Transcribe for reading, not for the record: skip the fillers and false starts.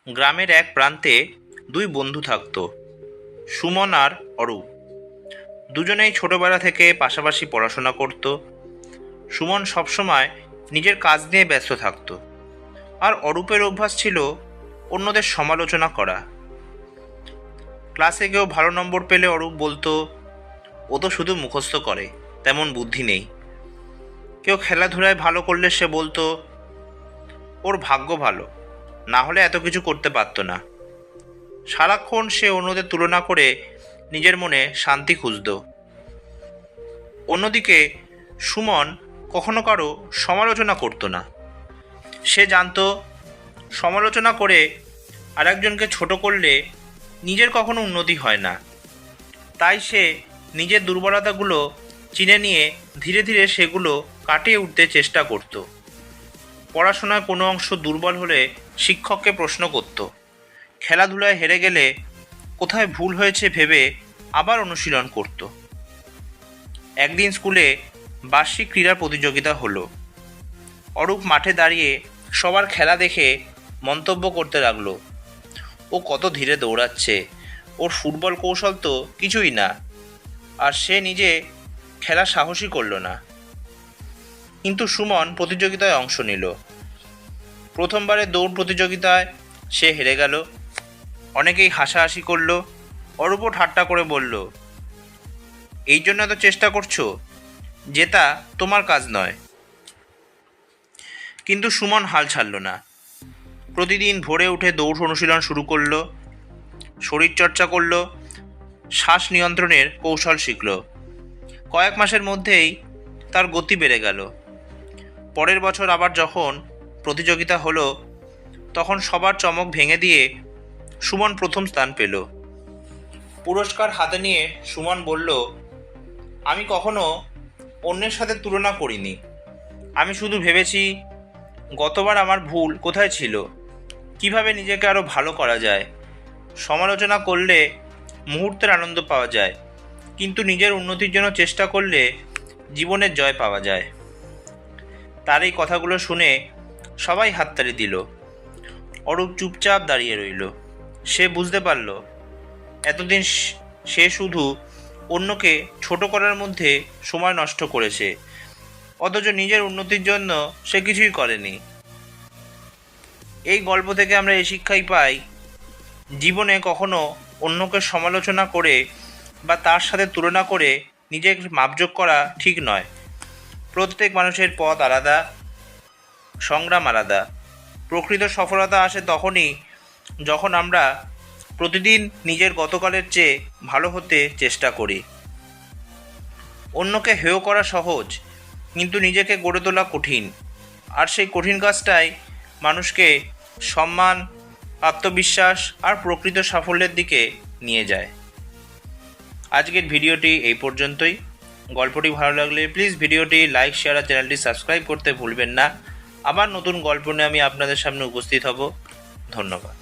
গ্রামের এক প্রান্তে দুই বন্ধু থাকত, সুমন আর অরূপ। দুজনেই ছোটবেলা থেকে পাশাপাশি পড়াশোনা করত। সুমন সবসময় নিজের কাজ নিয়ে ব্যস্ত থাকত, আর অরূপের অভ্যাস ছিল অন্যদের সমালোচনা করা। ক্লাসে কেউ ভালো নম্বর পেলে অরূপ বলতো, ও তো শুধু মুখস্থ করে, তেমন বুদ্ধি নেই। কেউ খেলাধুলায় ভালো করলে সে বলতো, ওর ভাগ্য ভালো, না হলে এত কিছু করতে পারতো না। সারাক্ষণ সে অন্যদের তুলনা করে নিজের মনে শান্তি খুঁজত। অন্যদিকে সুমন কখনো কারো সমালোচনা করতো না। সে জানতো সমালোচনা করে আরেকজনকে ছোট করলে নিজের কখনো উন্নতি হয় না। তাই সে নিজের দুর্বলতাগুলো চিনে নিয়ে ধীরে ধীরে সেগুলো কাটিয়ে উঠতে চেষ্টা করত। পড়াশোনায় কোনো অংশ দুর্বল হলে শিক্ষককে প্রশ্ন করত। খেলাধুলায় হেরে গেলে কোথায় ভুল হয়েছে ভেবে আবার অনুশীলন করত। একদিন স্কুলে বার্ষিক ক্রীড়া প্রতিযোগিতা হলো। অরূপ মাঠে দাঁড়িয়ে সবার খেলা দেখে মন্তব্য করতে লাগলো, ও কত ধীরে দৌড়াচ্ছে, ওর ফুটবল কৌশল তো কিছুই না, আর সে নিজে খেলা সাহসই করলো না। কিন্তু সুমন প্রতিযোগিতায় অংশ নিল। প্রথমবারের দৌড় প্রতিযোগিতায় সে হেরে গেল। অনেকেই হাসাহাসি করলো। অরূপও ঠাট্টা করে বলল, এই জন্য তো চেষ্টা করছো, জেতা তোমার কাজ নয়। কিন্তু সুমন হাল ছাড়ল না। প্রতিদিন ভোরে উঠে দৌড় অনুশীলন শুরু করলো, শরীরচর্চা করলো, শ্বাস নিয়ন্ত্রণের কৌশল শিখল। কয়েক মাসের মধ্যেই তার গতি বেড়ে গেল। পরের বছর আবার যখন প্রতিযোগিতা হলো, তখন সবার চমক ভেঙে দিয়ে সুমন প্রথম স্থান পেল। পুরস্কার হাতে নিয়ে সুমন বলল, আমি কখনো অন্যের সাথে তুলনা করিনি। আমি শুধু ভেবেছি গতবার আমার ভুল কোথায় ছিল, কিভাবে নিজেকে আরও ভালো করা যায়। সমালোচনা করলে মুহূর্তের আনন্দ পাওয়া যায়, কিন্তু নিজের উন্নতির জন্য চেষ্টা করলে জীবনের জয় পাওয়া যায়। তার এই কথাগুলো শুনে সবাই হাততালি দিল। অরূপ চুপচাপ দাঁড়িয়ে রইল। সে বুঝতে পারল এতদিন সে শুধু অন্যকে ছোট করার মধ্যে সময় নষ্ট করেছে, অথচ নিজের উন্নতির জন্য সে কিছুই করেনি। এই গল্প থেকে আমরা এই শিক্ষাই পাই, জীবনে কখনো অন্যকে সমালোচনা করে বা তার সাথে তুলনা করে নিজের মাপজোক করা ঠিক নয়। প্রত্যেক মানুষের পথ আলাদা, সংগ্রাম আলাদা। প্রকৃত সফলতা আসে তখনই যখন আমরা প্রতিদিন নিজের গতকালের চেয়ে ভালো হতে চেষ্টা করি। অন্যকে হেয় করা সহজ, কিন্তু নিজেকে গড়ে তোলা কঠিন। আর সেই কঠিন কাজটাই মানুষকে সম্মান, আত্মবিশ্বাস আর প্রকৃত সাফল্যের দিকে নিয়ে যায়। আজকের ভিডিওটি এই পর্যন্তই। গল্পটি ভালো লাগলে প্লিজ ভিডিওটি লাইক, শেয়ার আর চ্যানেলটি সাবস্ক্রাইব করতে ভুলবেন না। আবার নতুন গল্প নিয়ে আমি আপনাদের সামনে উপস্থিত হব। ধন্যবাদ।